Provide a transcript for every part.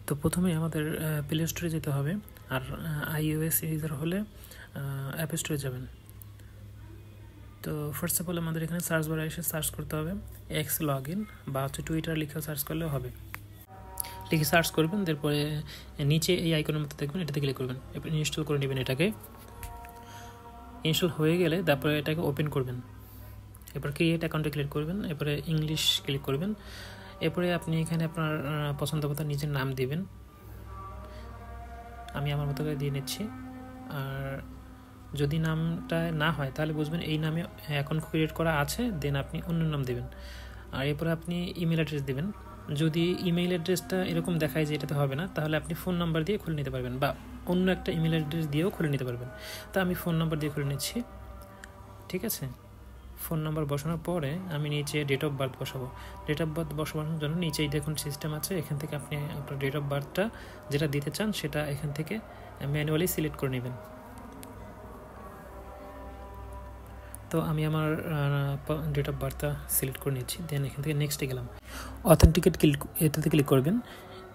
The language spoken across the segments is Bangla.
তো প্রথমে আমাদের প্লে স্টোরে যেতে হবে, আর iOS ইউজার হলে অ্যাপ স্টোরে যাবেন। তো ফার্স্ট অফ অল আমাদের এখানে সার্চ বারে এসে সার্চ করতে হবে এক্স লগ ইন, বা টুইটার লিখে সার্চ করলেও হবে। লিখে সার্চ করবেন, তারপরে নিচে এই আইকনের মতো দেখবেন, এটাতে ক্লিক করবেন, এরপর ইনস্টল করে নেবেন। এটাকে ইনস্টল হয়ে গেলে তারপরে এটাকে ওপেন করবেন। এরপর ক্রিয়েট অ্যাকাউন্টে ক্লিক করবেন, এরপরে ইংলিশ ক্লিক করবেন। এরপরে আপনি এখানে আপনার পছন্দ মতো নিজের নাম দিবেন। আমি আমার মতো করে দিয়ে নিচ্ছি। আর যদি নামটা না হয় তাহলে বুঝবেন এই নামে অ্যাকাউন্ট ক্রিয়েট করা আছে, দেন আপনি অন্য নাম দেবেন। আর এরপরে আপনি ইমেল অ্যাড্রেস দেবেন। যদি ইমেল অ্যাড্রেসটা এরকম দেখায় যে এটাতে হবে না, তাহলে আপনি ফোন নাম্বার দিয়ে খুলে নিতে পারবেন, বা অন্য একটা ইমেল অ্যাড্রেস দিয়েও খুলে নিতে পারবেন। তো আমি ফোন নাম্বার দিয়ে খুলে নিচ্ছি। ঠিক আছে, ফোন নাম্বার বসানোর পরে আমি নিচে ডেট অফ বার্থ বসাবো। ডেট অফ বার্থ বসানোর জন্য নিচেই দেখুন সিস্টেম আছে, এখান থেকে আপনি আপনার ডেট অফ বার্থটা যেটা দিতে চান সেটা এখান থেকে ম্যানুয়ালি সিলেক্ট করে নেবেন। তো আমি আমার ডেট অফ বার্থটা সিলেক্ট করে নিচ্ছি, দেন এখান থেকে নেক্সটে গেলাম। অথেন্টিকেট এটাতে ক্লিক করবেন।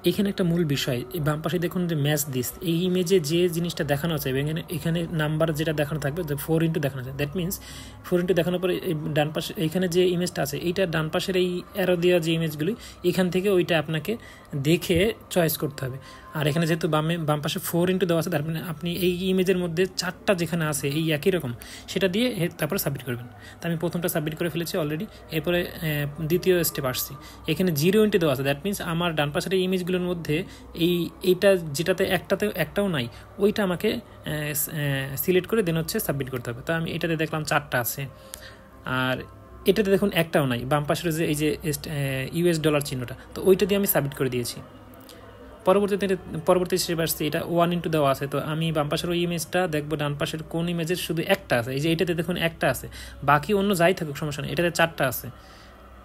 এখানে একটা মূল বিষয়, বাম পাশে দেখুন যে ম্যাচ দিস, এই ইমেজে যে জিনিসটা দেখানো আছে এখানে নাম্বার যেটা দেখানো থাকবে, যে 4x দেখানো আছে, দ্যাট মিনস 4x দেখানোর পরে এই ডান পাশে এইখানে যে ইমেজটা আছে, এইটা ডান পাশের এই অ্যারো দেওয়া যে ইমেজগুলি, এখান থেকে ওইটা আপনাকে দেখে চয়েস করতে হবে। আর এখানে যেহেতু বাম পাশে 4x দেওয়া আছে, তার মানে আপনি এই ইমেজের মধ্যে 4টা যেখানে আছে এই একই রকম, সেটা দিয়ে তারপরে সাবমিট করবেন। তো আমি প্রথমটা সাবমিট করে ফেলেছি অলরেডি। এরপরে দ্বিতীয় স্টেপ আসছি, এখানে 0x দেওয়া আছে, দ্যাট মিনস আমার ডান পাশের এই ইমেজগুলোর মধ্যে এইটা যেটাতে একটাও নাই, ওইটা আমাকে সিলেক্ট করে দেন হচ্ছে সাবমিট করতে হবে। তো আমি এটাতে দেখলাম 4টা আছে, আর এটাতে দেখুন একটাও নাই, বাম পাশের যে এই যে US ডলার চিহ্নটা, তো ওইটা দিয়ে আমি সাবমিট করে দিয়েছি। পরবর্তী স্টেপ আসছে, এটা 1x দেওয়া আছে, তো আমি বাম পাশের ওই ইমেজটা দেখবো ডান পাশের কোন ইমেজের শুধু একটা আছে, এই যে এটাতে দেখুন একটা আছে, বাকি অন্য যাই থাকুক সমস্যা নেই, এটাতে 4টা আছে।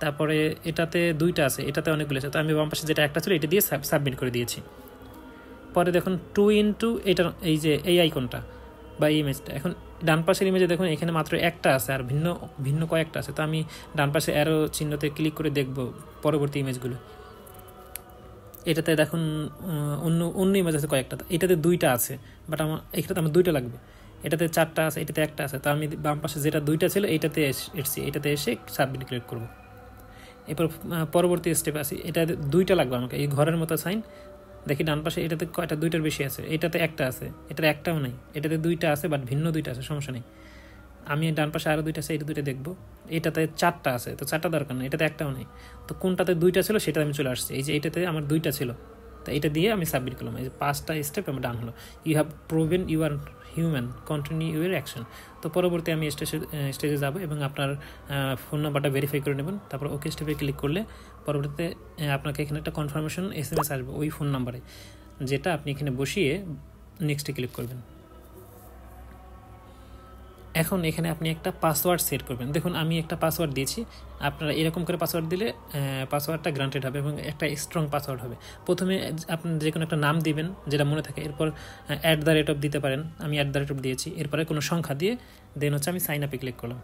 তারপরে এটাতে 2টা আছে, এটাতে অনেকগুলো আছে, তো আমি বাম পাশে যেটা একটা ছিল এটা দিয়ে সাবমিট করে দিয়েছি। পরে দেখুন 2x এটা, এই যে এই আইকনটা বা এই ইমেজটা, এখন ডান পাশের ইমেজে দেখুন এখানে মাত্র একটা আছে, আর ভিন্ন ভিন্ন কয়েকটা আছে। তো আমি ডান পাশে অ্যারো চিহ্নতে ক্লিক করে দেখব পরবর্তী ইমেজগুলো। এটাতে দেখুন অন্য ইমেজ আছে কয়েকটা, এটাতে 2টা আছে, বাট এটাতে আমার 2টা লাগবে। এটাতে 4টা আছে, এটাতে একটা আছে, তো আমি বাম পাশে যেটা 2টা ছিল এটাতে এসে সাবমিট ক্লিক করব। এরপর পরবর্তী স্টেপ আছে, এটা 2টা লাগবে আমাকে, এই ঘরের মতো সাইন দেখি ডান পাশে, এটাতে কয়টা, 2টার বেশি আছে, এটাতে একটা আছে, এটাতে একটাও নেই, এটাতে 2টা আছে বাট ভিন্ন 2টা আছে, সমস্যা নেই। আমি ডান পাশে আরও 2টা আছে, এটা 2টা দেখবো। এটাতে 4টা আছে, তো 4টা দরকার নেই, এটাতে একটাও নেই, তো কোনটাতে 2টা ছিল সেটা আমি চলে আসছি, এই যে এটাতে আমার 2টা ছিল, তো এটা দিয়ে আমি সাবমিট করলাম। এই যে 5টা স্টেপ আমার ডান হলো। You have proven you are human, continue your action. তো পরবর্তী আমি স্টেজে যাব এবং আপনার ফোন নাম্বারটা ভেরিফাই করে নেবেন। তারপর ওকে স্টেপে ক্লিক করলে পরবর্তীতে আপনাকে এখানে একটা কনফার্মেশন SMS আসবে ওই ফোন নাম্বারে, যেটা আপনি এখানে বসিয়ে নেক্সটে ক্লিক করবেন। এখন এখানে আপনি একটা পাসওয়ার্ড সেট করবেন। দেখুন আমি একটা পাসওয়ার্ড দিয়েছি, আপনারা এরকম করে পাসওয়ার্ড দিলে পাসওয়ার্ডটা গ্রান্টেড হবে এবং একটা স্ট্রং পাসওয়ার্ড হবে। প্রথমে আপনি যে কোনো একটা নাম দিবেন যেটা মনে থাকে, এরপর @ দিতে পারেন, আমি @ দিয়েছি, এরপরে কোনো সংখ্যা দিয়ে দেন হচ্ছে আমি সাইন আপে ক্লিক করলাম।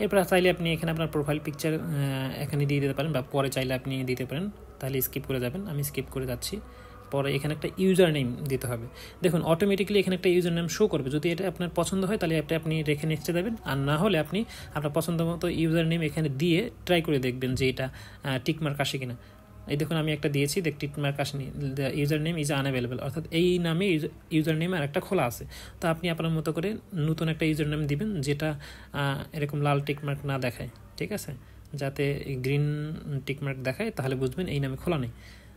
এরপর চাইলে আপনি এখানে আপনার প্রোফাইল পিকচার এখানে দিয়ে দিতে পারেন, বা পরে চাইলে আপনি দিতে পারেন, তাহলে স্কিপ করে যাবেন, আমি স্কিপ করে যাচ্ছি। পরে এখানে একটা ইউজার নেম দিতে হবে। দেখুন অটোমেটিক্যালি এখানে একটা ইউজার নেম শো করবে, যদি এটা আপনার পছন্দ হয় তাহলে আপনি রেখে নেক্সটে দেবেন, আর না হলে আপনি আপনার পছন্দ মতো ইউজার নেম এখানে দিয়ে ট্রাই করে দেখবেন যে এটা টিকমার্ক আসে কিনা। এই দেখুন আমি একটা দিয়েছি, দেখ টিকমার্ক আসেনি, the user name is unavailable, অর্থাৎ এই নামে ইউজার নেম আর একটা খোলা আছে। তো আপনি আপনার মতো করে নতুন একটা ইউজার নেম দিবেন যেটা এরকম লাল টিকমার্ক না দেখায়, ঠিক আছে, যাতে গ্রিন টিকমার্ক দেখায়, তাহলে বুঝবেন এই নামে খোলা নেই।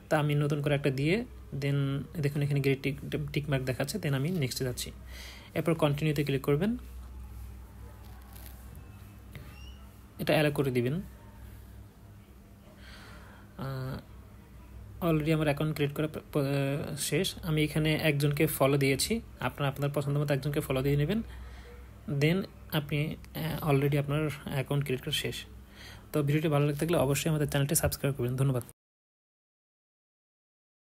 তা আমি নতুন করে একটা দিয়ে দেন দেখুন এখানে গ্রে টিকমার্ক দেখাচ্ছে, দেন আমি নেক্সটে যাচ্ছি। এরপর কন্টিনিউতে ক্লিক করবেন, এটা অ্যালাউ করে দিবেন। অলরেডি আমার অ্যাকাউন্ট ক্রিয়েট করা শেষ। আমি এখানে একজনকে ফলো দিয়েছি, আপনার পছন্দ মতো একজনকে ফলো দিয়ে নেবেন, দেন আপনি অলরেডি আপনার অ্যাকাউন্ট ক্রিয়েট করা শেষ। তো ভিডিওটি ভালো লাগতে থাকলে অবশ্যই আমাদের চ্যানেলটি সাবস্ক্রাইব করবেন। ধন্যবাদ।